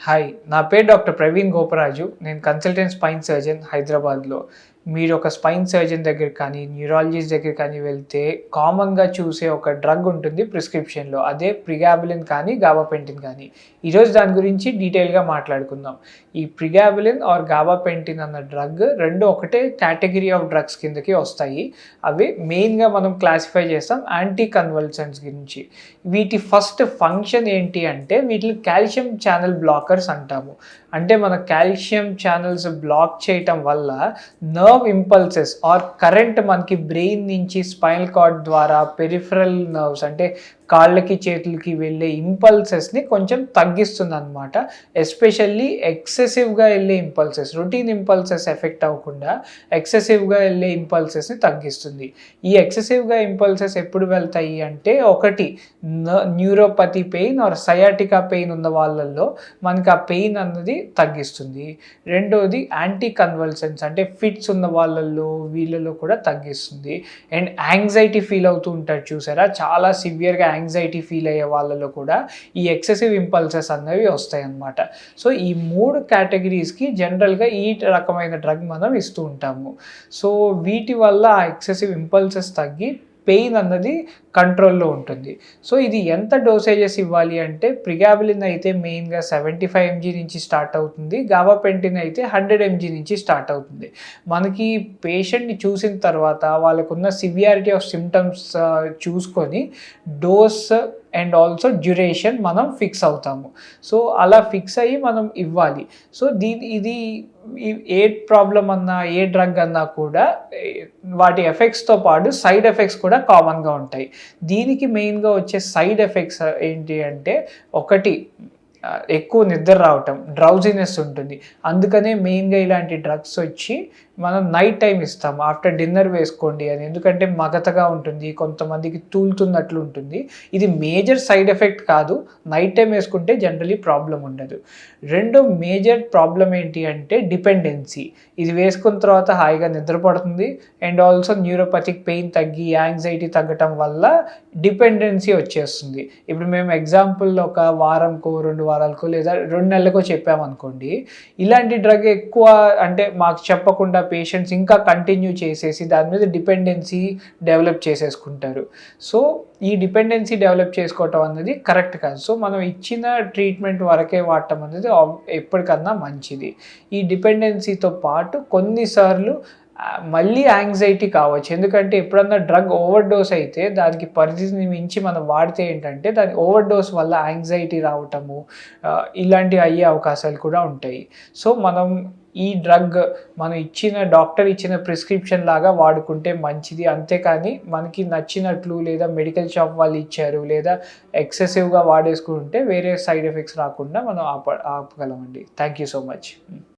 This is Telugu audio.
హాయ్, నా పేరు డాక్టర్ ప్రవీణ్ గోపరాజు. నేను కన్సల్టెంట్ స్పైన్ సర్జన్ హైదరాబాద్లో. మీరు ఒక స్పైన్ సర్జన్ దగ్గర కానీ, న్యూరాలజిస్ట్ దగ్గర కానీ వెళ్తే కామన్‌గా చూసే ఒక డ్రగ్ ఉంటుంది ప్రిస్క్రిప్షన్‌లో. అదే ప్రిగాబలిన్ కానీ, గాబాపెంటిన్ కానీ. ఈరోజు దాని గురించి డీటెయిల్‌గా మాట్లాడుకుందాం. ఈ ప్రిగాబలిన్ ఆర్ గాబాపెంటిన్ అన్న డ్రగ్ రెండు ఒకటే కేటగిరీ ఆఫ్ డ్రగ్స్ కిందకి వస్తాయి. అవి మెయిన్‌గా మనం క్లాసిఫై చేస్తాం యాంటీ కన్వల్సెంట్స్ గురించి. వీటి ఫస్ట్ ఫంక్షన్ ఏంటి అంటే వీటిని కాల్షియం ఛానల్ బ్లాకర్స్ అంటాము. అంటే మన కాల్షియం ఛానల్స్ బ్లాక్ చేయటం వల్ల నర్వ్ ఇంపల్సెస్ ఆర్ కరెంట్ మనకి బ్రెయిన్ నుంచి స్పైనల్ కార్డ్ ద్వారా పెరిఫరల్ నర్వ్స్ అంటే కాళ్ళకి చేతులకి వెళ్ళే ఇంపల్సెస్ని కొంచెం తగ్గిస్తుంది అనమాట. ఎస్పెషల్లీ ఎక్సెసివ్గా వెళ్ళే ఇంపల్సెస్, రొటీన్ ఇంపల్సెస్ ఎఫెక్ట్ అవ్వకుండా ఎక్సెసివ్గా వెళ్ళే ఇంపల్సెస్ని తగ్గిస్తుంది. ఈ ఎక్సెసివ్గా ఇంపల్సెస్ ఎప్పుడు వెళ్తాయి అంటే ఒకటి neuropathy pain or sciatica pain ఉన్న వాళ్ళల్లో మనకి ఆ పెయిన్ అన్నది తగ్గిస్తుంది. రెండోది యాంటీ కన్వల్సెంట్స్ అంటే ఫిట్స్ ఉన్న వాళ్ళల్లో వీళ్ళలో కూడా తగ్గిస్తుంది. అండ్ యాంగ్జైటీ ఫీల్ అవుతూ ఉంటారు చూసారా, చాలా సివియర్గా యాంగ్జైటీ ఫీల్ అయ్యే వాళ్ళలో కూడా ఈ ఎక్సెసివ్ ఇంపల్సెస్ అనేవి వస్తాయి అన్నమాట. సో ఈ మూడు కేటగిరీస్కి జనరల్గా ఈ రకమైన డ్రగ్ మనం ఇస్తూ ఉంటాము. సో వీటి వల్ల ఆ ఎక్సెసివ్ ఇంపల్సెస్ తగ్గి పెయిన్ అన్నది కంట్రోల్లో ఉంటుంది. సో ఇది ఎంత డోసేజెస్ ఇవ్వాలి అంటే ప్రిగాబలిన్ అయితే మెయిన్గా 75 mg నుంచి స్టార్ట్ అవుతుంది, గాబాపెంటిన్ అయితే 100 mg నుంచి స్టార్ట్ అవుతుంది. మనకి పేషెంట్ని చూసిన తర్వాత వాళ్ళకున్న సివియారిటీ ఆఫ్ సిమ్టమ్స్ చూసుకొని డోస్ అండ్ ఆల్సో డ్యూరేషన్ మనం ఫిక్స్ అవుతాము. సో అలా ఫిక్స్ అయ్యి మనం ఇవ్వాలి. సో ఇది ఏ ప్రాబ్లం అన్నా ఏ డ్రగ్ అన్నా కూడా వాటి ఎఫెక్ట్స్తో పాటు సైడ్ ఎఫెక్ట్స్ కూడా కామన్గా ఉంటాయి. దీనికి మెయిన్గా వచ్చే సైడ్ ఎఫెక్ట్స్ ఏంటి అంటే ఒకటి ఎక్కువ నిద్ర రావటం, డ్రౌజినెస్ ఉంటుంది. అందుకనే మెయిన్గా ఇలాంటి డ్రగ్స్ వచ్చి మనం నైట్ టైం ఇస్తాము, ఆఫ్టర్ డిన్నర్ వేసుకోండి అని. ఎందుకంటే మగతగా ఉంటుంది, కొంతమందికి తూలుతున్నట్లు ఉంటుంది. ఇది మేజర్ సైడ్ ఎఫెక్ట్ కాదు, నైట్ టైం వేసుకుంటే జనరలీ ప్రాబ్లం ఉండదు. రెండో మేజర్ ప్రాబ్లం ఏంటి అంటే డిపెండెన్సీ. ఇది వేసుకున్న తర్వాత హాయిగా నిద్రపడుతుంది అండ్ ఆల్సో న్యూరోపతిక్ పెయిన్ తగ్గి యాంగ్జైటీ తగ్గటం వల్ల డిపెండెన్సీ వచ్చేస్తుంది. ఇప్పుడు మేము ఎగ్జాంపుల్ ఒక వారంకో 2 వారాలకో లేదా 2 నెలలకో చెప్పామనుకోండి, ఇలాంటి డ్రగ్ ఎక్కువ అంటే మాకు చెప్పకుండా పేషెంట్స్ ఇంకా కంటిన్యూ చేసేసి దాని మీద డిపెండెన్సీ డెవలప్ చేసేసుకుంటారు. సో ఈ డిపెండెన్సీ డెవలప్ చేసుకోవటం అనేది కరెక్ట్ కాదు. సో మనం ఇచ్చిన ట్రీట్మెంట్ వరకే వాడటం అనేది ఎప్పటికన్నా మంచిది. ఈ డిపెండెన్సీతో పాటు కొన్నిసార్లు మళ్ళీ యాంగ్జైటీ కావచ్చు. ఎందుకంటే ఎప్పుడన్నా డ్రగ్ ఓవర్ డోస్ అయితే దానికి పరిధిని మించి మనం వాడితే ఏంటంటే దాని ఓవర్ డోస్ వల్ల యాంగ్జైటీ రావటము ఇలాంటివి అయ్యే అవకాశాలు కూడా ఉంటాయి. సో మనం ఈ డ్రగ్ మనం డాక్టర్ ఇచ్చిన ప్రిస్క్రిప్షన్ లాగా వాడుకుంటే మంచిది. అంతేకాని మనకి నచ్చినట్లు లేదా మెడికల్ షాప్ వాళ్ళు ఇచ్చారు లేదా ఎక్సెసివ్గా వాడేసుకుంటే వేరే సైడ్ ఎఫెక్ట్స్ రాకుండా మనం ఆపగలమండి. Thank you so much.